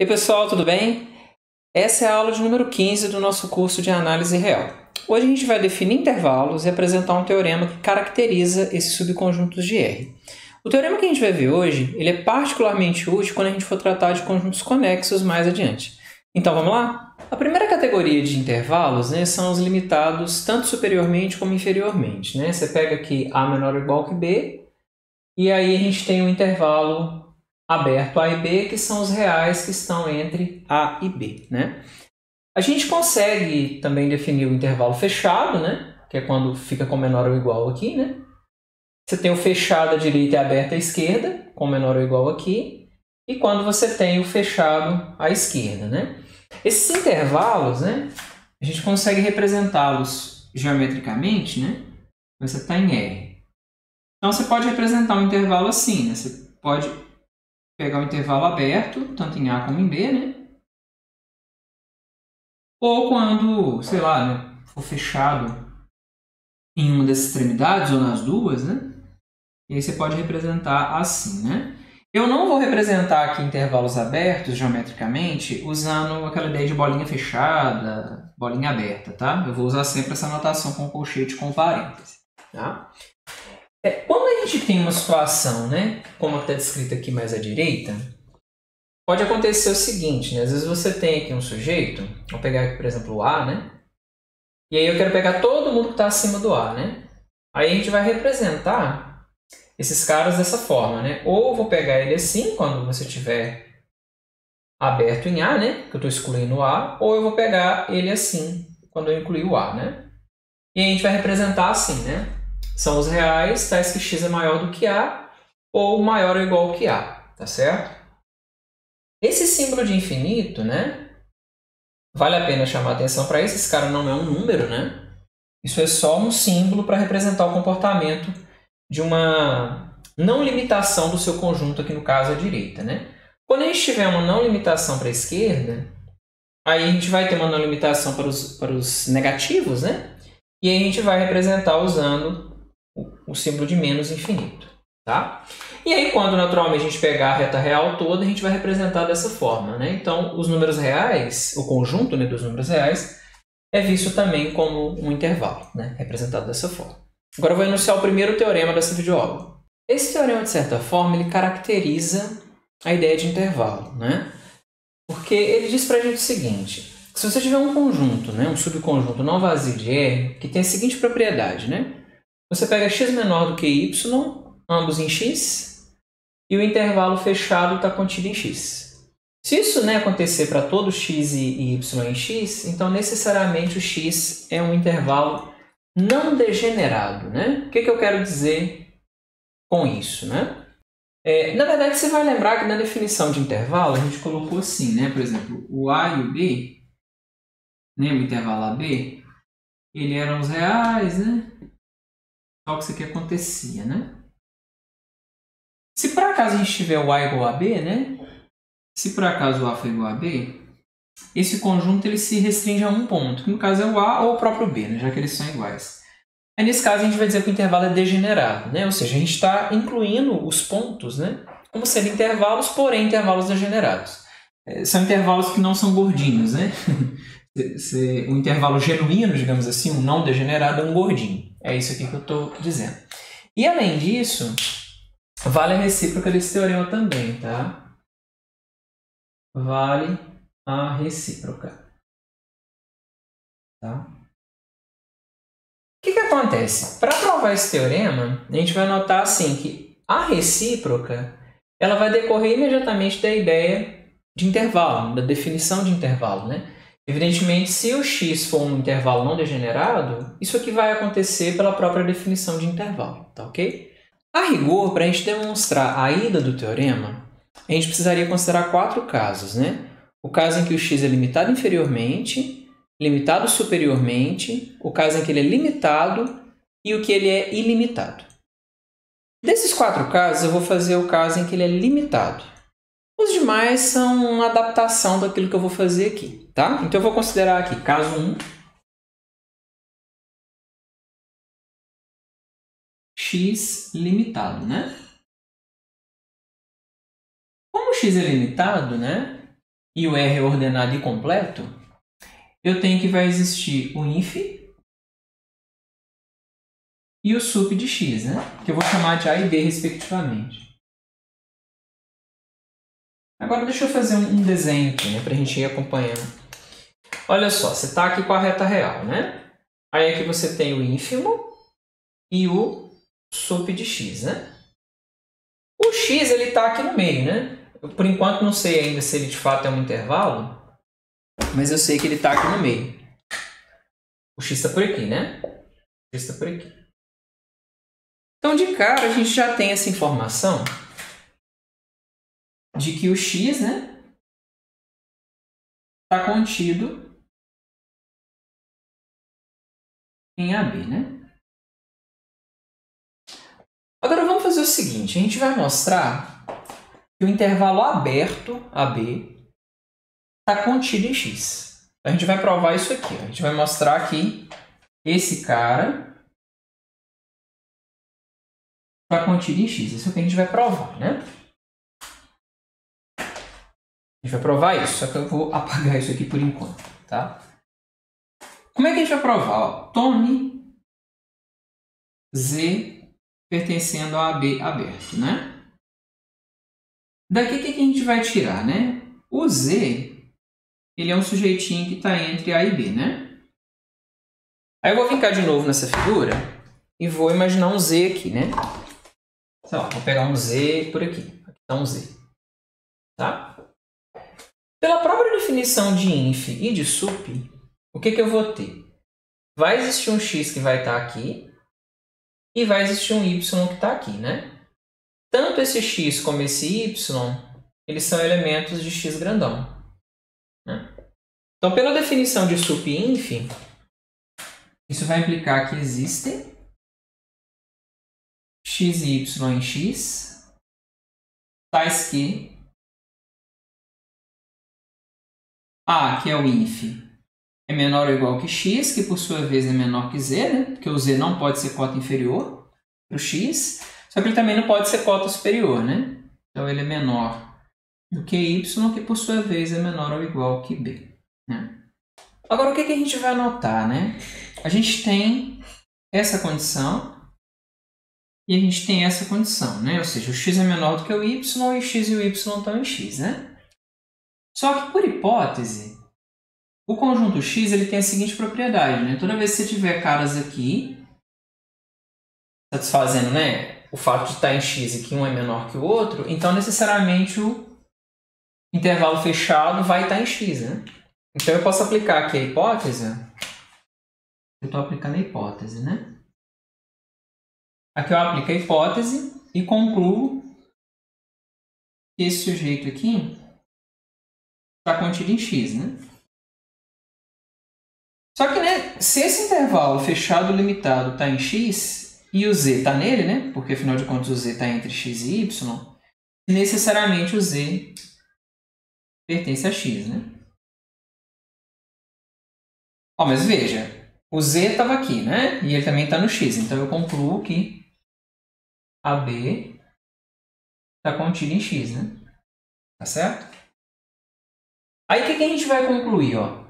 E aí, pessoal, tudo bem? Essa é a aula de número 15 do nosso curso de análise real. Hoje a gente vai definir intervalos e apresentar um teorema que caracteriza esses subconjuntos de R. O teorema que a gente vai ver hoje, ele é particularmente útil quando a gente for tratar de conjuntos conexos mais adiante. Então, vamos lá? A primeira categoria de intervalos, são os limitados tanto superiormente como inferiormente. Você pega aqui A menor ou igual que B, e aí a gente tem um intervalo aberto A e B, que são os reais que estão entre A e B. A gente consegue também definir o intervalo fechado, que é quando fica com menor ou igual aqui. Você tem o fechado à direita e aberto à esquerda, com menor ou igual aqui, e quando você tem o fechado à esquerda. Esses intervalos, a gente consegue representá-los geometricamente, você está em R. Então, você pode representar um intervalo assim, Você pode pegar o intervalo aberto, tanto em A como em B, Ou quando, sei lá, for fechado em uma das extremidades ou nas duas, E aí você pode representar assim, Eu não vou representar aqui intervalos abertos geometricamente usando aquela ideia de bolinha fechada, bolinha aberta, tá? Eu vou usar sempre essa notação com colchete com parêntese, tá? Quando a gente tem uma situação, como está descrita aqui mais à direita, pode acontecer o seguinte, às vezes você tem aqui um sujeito, vou pegar aqui, por exemplo, o A, E aí eu quero pegar todo mundo que está acima do A, Aí a gente vai representar esses caras dessa forma, Ou eu vou pegar ele assim, quando você tiver aberto em A, que eu estou excluindo o A, ou eu vou pegar ele assim, quando eu incluir o A, E aí a gente vai representar assim, São os reais, tais que x é maior do que A, ou maior ou igual que A, tá certo? Esse símbolo de infinito, vale a pena chamar atenção para isso. Esse cara não é um número, Isso é só um símbolo para representar o comportamento de uma não limitação do seu conjunto, aqui no caso à direita, Quando a gente tiver uma não limitação para a esquerda, aí a gente vai ter uma não limitação para os negativos, E aí a gente vai representar usando o símbolo de menos infinito, tá? E aí, quando naturalmente a gente pegar a reta real toda, a gente vai representar dessa forma, Então, os números reais, o conjunto dos números reais, é visto também como um intervalo, representado dessa forma. Agora eu vou enunciar o primeiro teorema dessa videoaula. Esse teorema, de certa forma, ele caracteriza a ideia de intervalo, Porque ele diz para a gente o seguinte: se você tiver um conjunto, um subconjunto não vazio de R, que tem a seguinte propriedade, Você pega x menor do que y, ambos em x, e o intervalo fechado está contido em x. Se isso acontecer para todo x e y em x, então necessariamente o x é um intervalo não degenerado. O que eu quero dizer com isso? Na verdade, você vai lembrar que na definição de intervalo a gente colocou assim, por exemplo, o A e o B, o intervalo AB, ele eram os reais, Só que isso aqui acontecia, Se por acaso a gente tiver o A igual a B, Se por acaso o A for igual a B, esse conjunto ele se restringe a um ponto, que no caso é o A ou o próprio B, já que eles são iguais. Aí, nesse caso, a gente vai dizer que o intervalo é degenerado, Ou seja, a gente está incluindo os pontos, como sendo intervalos, porém intervalos degenerados. São intervalos que não são gordinhos, Um intervalo genuíno, digamos assim, um não degenerado é um gordinho. É isso aqui que eu estou dizendo. E, além disso, vale a recíproca desse teorema também, tá? Vale a recíproca. Tá? O que acontece? Para provar esse teorema, a gente vai notar assim, que a recíproca ela vai decorrer imediatamente da ideia de intervalo, da definição de intervalo. Evidentemente, se o x for um intervalo não degenerado, isso aqui vai acontecer pela própria definição de intervalo. Tá ok? A rigor, para a gente demonstrar a ida do teorema, a gente precisaria considerar 4 casos. O caso em que o x é limitado inferiormente, limitado superiormente, o caso em que ele é limitado e o que ele é ilimitado. Desses 4 casos, eu vou fazer o caso em que ele é limitado. Os demais são uma adaptação daquilo que eu vou fazer aqui, tá? Então, eu vou considerar aqui caso 1, x limitado, Como o x é limitado, e o R é ordenado e completo, eu tenho que vai existir o inf e o sup de x, né? Que eu vou chamar de A e B, respectivamente. Agora deixa eu fazer um desenho aqui, né? Para a gente ir acompanhando. Olha só, você está aqui com a reta real, né? Aí aqui você tem o ínfimo e o sup de x, né? O x ele está aqui no meio, né? Eu, por enquanto não sei ainda se ele de fato é um intervalo, mas eu sei que ele está aqui no meio. O x está por aqui, né? O x está por aqui. Então, de cara, a gente já tem essa informação de que o x, né, está contido em AB, né? Agora vamos fazer o seguinte, a gente vai mostrar que o intervalo aberto, AB, está contido em x. A gente vai provar isso aqui. A gente vai mostrar que esse cara está contido em x. Isso é o que a gente vai provar, né? A gente vai provar isso, só que eu vou apagar isso aqui por enquanto, tá? Como é que a gente vai provar? Ó, tome Z pertencendo a AB aberto, né? Daqui o que a gente vai tirar, né? O Z, ele é um sujeitinho que está entre A e B, né? Aí eu vou vincar de novo nessa figura e vou imaginar um Z aqui, né? Sei lá, vou pegar um Z por aqui. Aqui está um Z. Tá? Pela própria definição de inf e de sup, o que eu vou ter? Vai existir um x que vai estar aqui e vai existir um y que está aqui, né? Tanto esse x como esse y, eles são elementos de x grandão, né? Então, pela definição de sup e inf, isso vai implicar que existem x e y em x, tais que A, que é o inf, é menor ou igual que x, que por sua vez é menor que z, né? Porque o z não pode ser cota inferior para o x, só que ele também não pode ser cota superior, né? Então ele é menor do que y, que por sua vez é menor ou igual que b, né? Agora o que a gente vai notar, né? A gente tem essa condição e a gente tem essa condição, né? Ou seja, o x é menor do que o y e o x e o y estão em x, né? Só que, por hipótese, o conjunto x ele tem a seguinte propriedade, né? Toda vez que você tiver caras aqui, satisfazendo, né, o fato de estar em x e que um é menor que o outro, então necessariamente o intervalo fechado vai estar em x, né? Então eu posso aplicar aqui a hipótese. Eu estou aplicando a hipótese, né? Aqui eu aplico a hipótese e concluo que esse sujeito aqui está contido em x, né? Só que, né, se esse intervalo fechado limitado está em x e o z está nele, né? Porque afinal de contas o z está entre x e y, necessariamente o z pertence a x, né? Ó, mas veja, o z estava aqui, né? E ele também está no x, então eu concluo que AB está contido em x, né? Tá certo? Aí o que a gente vai concluir, ó?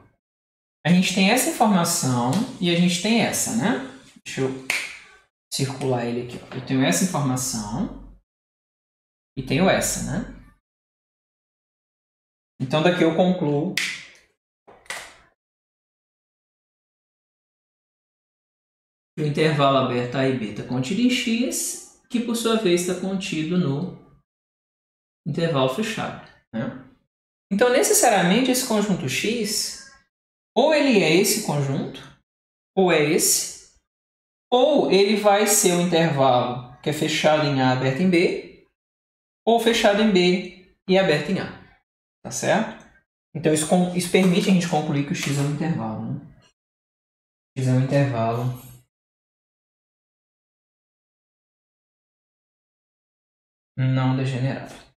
A gente tem essa informação e a gente tem essa, né? Deixa eu circular ele aqui, ó. Eu tenho essa informação e tenho essa, né? Então daqui eu concluo que o intervalo aberto A e B está contido em x, que por sua vez está contido no intervalo fechado, né? Então necessariamente esse conjunto x ou ele é esse conjunto, ou é esse, ou ele vai ser o intervalo que é fechado em A aberto em B, ou fechado em B e aberto em A. Tá certo? Então isso permite a gente concluir que o x é um intervalo, né? X é um intervalo não degenerado.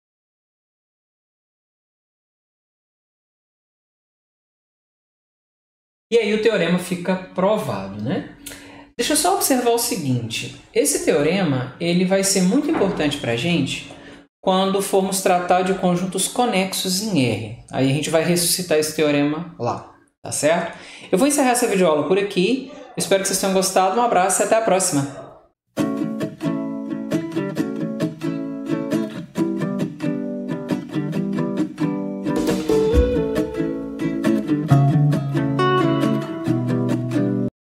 E aí o teorema fica provado, né? Deixa eu só observar o seguinte. Esse teorema ele vai ser muito importante para a gente quando formos tratar de conjuntos conexos em R. Aí a gente vai ressuscitar esse teorema lá, tá certo? Eu vou encerrar essa videoaula por aqui. Espero que vocês tenham gostado. Um abraço e até a próxima.